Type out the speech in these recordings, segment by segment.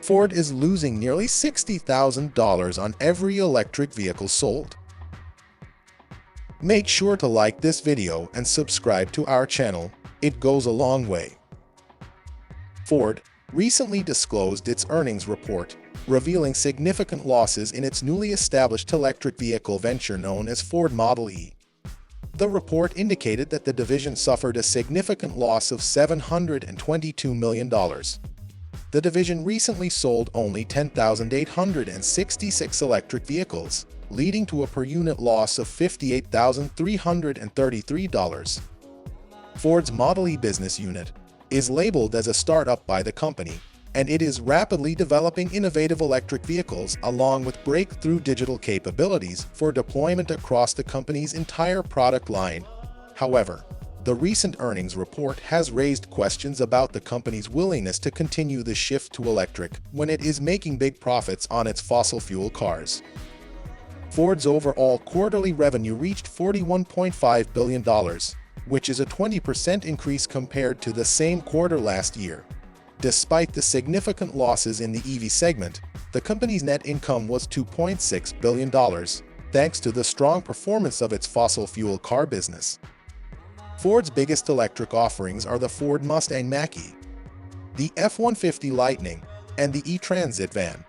Ford is losing nearly $60,000 on every electric vehicle sold. Make sure to like this video and subscribe to our channel. It goes a long way. Ford recently disclosed its earnings report, revealing significant losses in its newly established electric vehicle venture known as Ford Model e. The report indicated that the division suffered a significant loss of $722 million. The division recently sold only 10,866 electric vehicles, leading to a per-unit loss of $58,333. Ford's Model e business unit is labeled as a startup by the company, and it is rapidly developing innovative electric vehicles along with breakthrough digital capabilities for deployment across the company's entire product line. However, the recent earnings report has raised questions about the company's willingness to continue the shift to electric when it is making big profits on its fossil fuel cars. Ford's overall quarterly revenue reached $41.5 billion, which is a 20% increase compared to the same quarter last year. Despite the significant losses in the EV segment, the company's net income was $2.6 billion, thanks to the strong performance of its fossil fuel car business. Ford's biggest electric offerings are the Ford Mustang Mach-E, the F-150 Lightning, and the E-Transit van.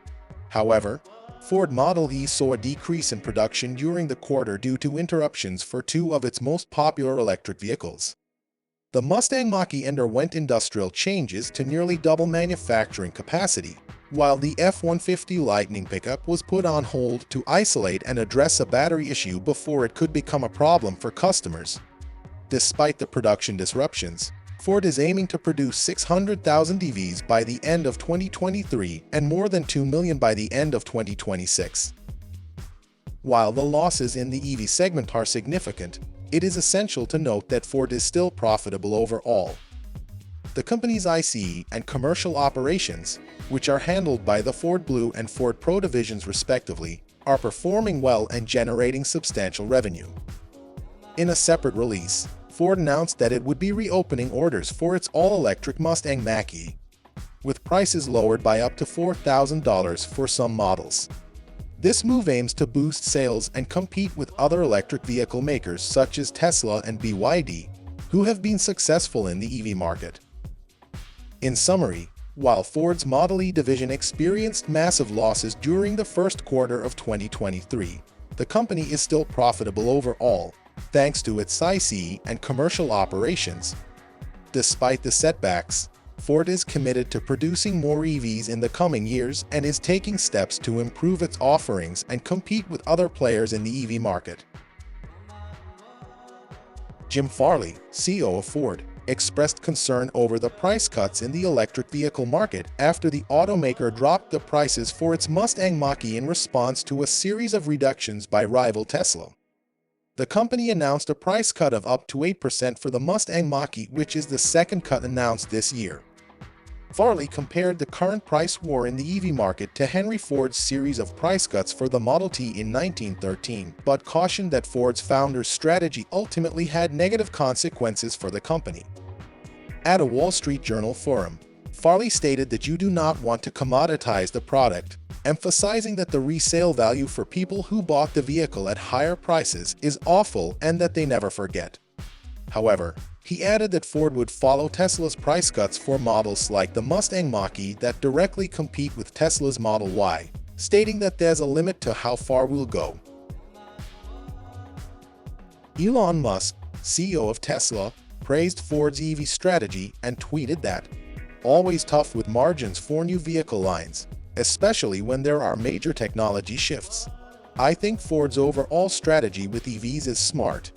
However, Ford Model e saw a decrease in production during the quarter due to interruptions for two of its most popular electric vehicles. The Mustang Mach-E underwent industrial changes to nearly double manufacturing capacity, while the F-150 Lightning pickup was put on hold to isolate and address a battery issue before it could become a problem for customers. Despite the production disruptions, Ford is aiming to produce 600,000 EVs by the end of 2023 and more than 2 million by the end of 2026. While the losses in the EV segment are significant, it is essential to note that Ford is still profitable overall. The company's ICE and commercial operations, which are handled by the Ford Blue and Ford Pro divisions respectively, are performing well and generating substantial revenue. In a separate release, Ford announced that it would be reopening orders for its all-electric Mustang Mach-E, with prices lowered by up to $4,000 for some models. This move aims to boost sales and compete with other electric vehicle makers such as Tesla and BYD, who have been successful in the EV market. In summary, while Ford's Model e division experienced massive losses during the first quarter of 2023, the company is still profitable overall, thanks to its ICE and commercial operations. Despite the setbacks, Ford is committed to producing more EVs in the coming years and is taking steps to improve its offerings and compete with other players in the EV market. Jim Farley, CEO of Ford, expressed concern over the price cuts in the electric vehicle market after the automaker dropped the prices for its Mustang Mach-E in response to a series of reductions by rival Tesla. The company announced a price cut of up to 8% for the Mustang Mach-E, which is the second cut announced this year. Farley compared the current price war in the EV market to Henry Ford's series of price cuts for the Model T in 1913, but cautioned that Ford's founder's strategy ultimately had negative consequences for the company. At a Wall Street Journal forum, Farley stated that you do not want to commoditize the product, emphasizing that the resale value for people who bought the vehicle at higher prices is awful and that they never forget. However, he added that Ford would follow Tesla's price cuts for models like the Mustang Mach-E that directly compete with Tesla's Model Y, stating that there's a limit to how far we'll go. Elon Musk, CEO of Tesla, praised Ford's EV strategy and tweeted that, "Always tough with margins for new vehicle lines, especially when there are major technology shifts. I think Ford's overall strategy with EVs is smart."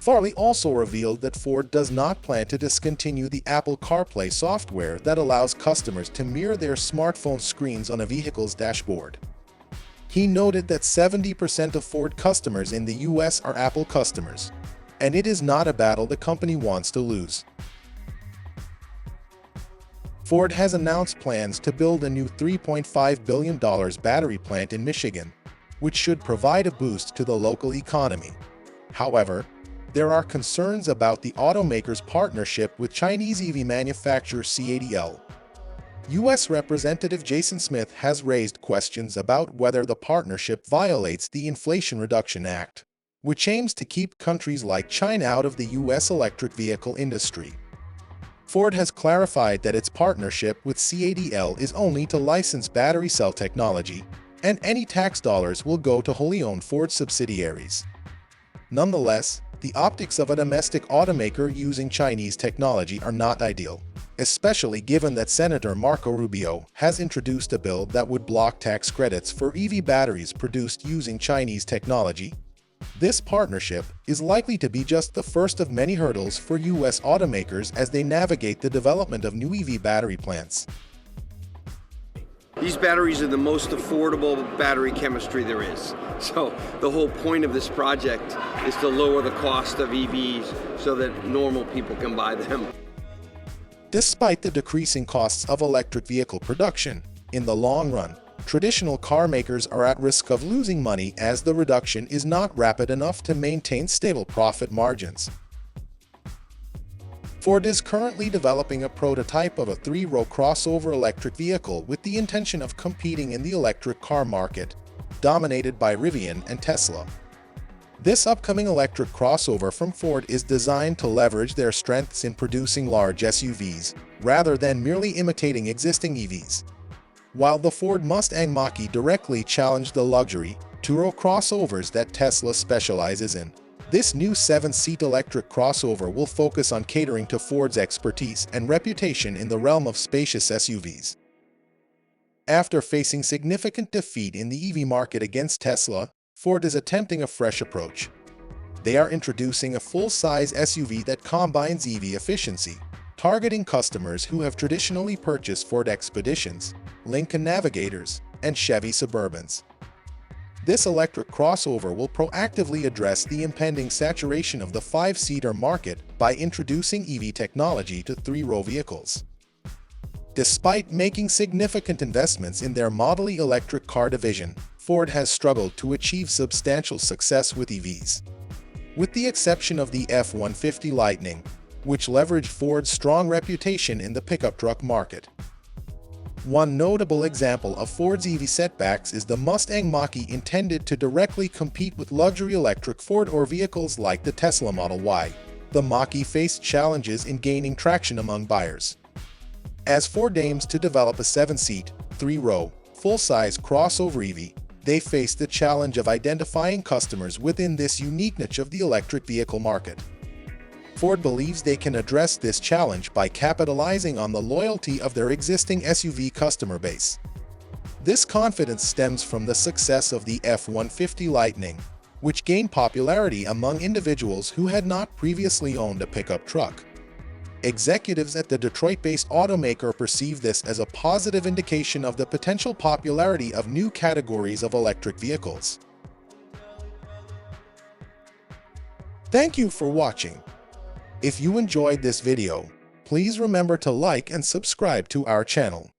Farley also revealed that Ford does not plan to discontinue the Apple CarPlay software that allows customers to mirror their smartphone screens on a vehicle's dashboard. He noted that 70% of Ford customers in the US are Apple customers, and it is not a battle the company wants to lose. Ford has announced plans to build a new $3.5 billion battery plant in Michigan, which should provide a boost to the local economy. However, there are concerns about the automaker's partnership with Chinese EV manufacturer CATL. U.S. Representative Jason Smith has raised questions about whether the partnership violates the Inflation Reduction Act, which aims to keep countries like China out of the U.S. electric vehicle industry. Ford has clarified that its partnership with CATL is only to license battery cell technology, and any tax dollars will go to wholly owned Ford subsidiaries. Nonetheless, the optics of a domestic automaker using Chinese technology are not ideal, especially given that Senator Marco Rubio has introduced a bill that would block tax credits for EV batteries produced using Chinese technology. This partnership is likely to be just the first of many hurdles for U.S. automakers as they navigate the development of new EV battery plants. These batteries are the most affordable battery chemistry there is. So the whole point of this project is to lower the cost of EVs so that normal people can buy them. Despite the decreasing costs of electric vehicle production, in the long run, traditional car makers are at risk of losing money as the reduction is not rapid enough to maintain stable profit margins. Ford is currently developing a prototype of a 3-row crossover electric vehicle with the intention of competing in the electric car market, dominated by Rivian and Tesla. This upcoming electric crossover from Ford is designed to leverage their strengths in producing large SUVs, rather than merely imitating existing EVs. While the Ford Mustang Mach-E directly challenged the luxury, 2-row crossovers that Tesla specializes in, this new 7-seat electric crossover will focus on catering to Ford's expertise and reputation in the realm of spacious SUVs. After facing significant defeat in the EV market against Tesla, Ford is attempting a fresh approach. They are introducing a full-size SUV that combines EV efficiency, targeting customers who have traditionally purchased Ford Expeditions, Lincoln Navigators, and Chevy Suburbans. This electric crossover will proactively address the impending saturation of the 5-seater market by introducing EV technology to 3-row vehicles. Despite making significant investments in their Model E electric car division, Ford has struggled to achieve substantial success with EVs. With the exception of the F-150 Lightning, which leveraged Ford's strong reputation in the pickup truck market. One notable example of Ford's EV setbacks is the Mustang Mach-E, intended to directly compete with luxury electric four-door vehicles like the Tesla Model Y. The Mach-E faced challenges in gaining traction among buyers. As Ford aims to develop a 7-seat, 3-row, full-size crossover EV, they face the challenge of identifying customers within this unique niche of the electric vehicle market. Ford believes they can address this challenge by capitalizing on the loyalty of their existing SUV customer base. This confidence stems from the success of the F-150 Lightning, which gained popularity among individuals who had not previously owned a pickup truck. Executives at the Detroit-based automaker perceive this as a positive indication of the potential popularity of new categories of electric vehicles. Thank you for watching. If you enjoyed this video, please remember to like and subscribe to our channel.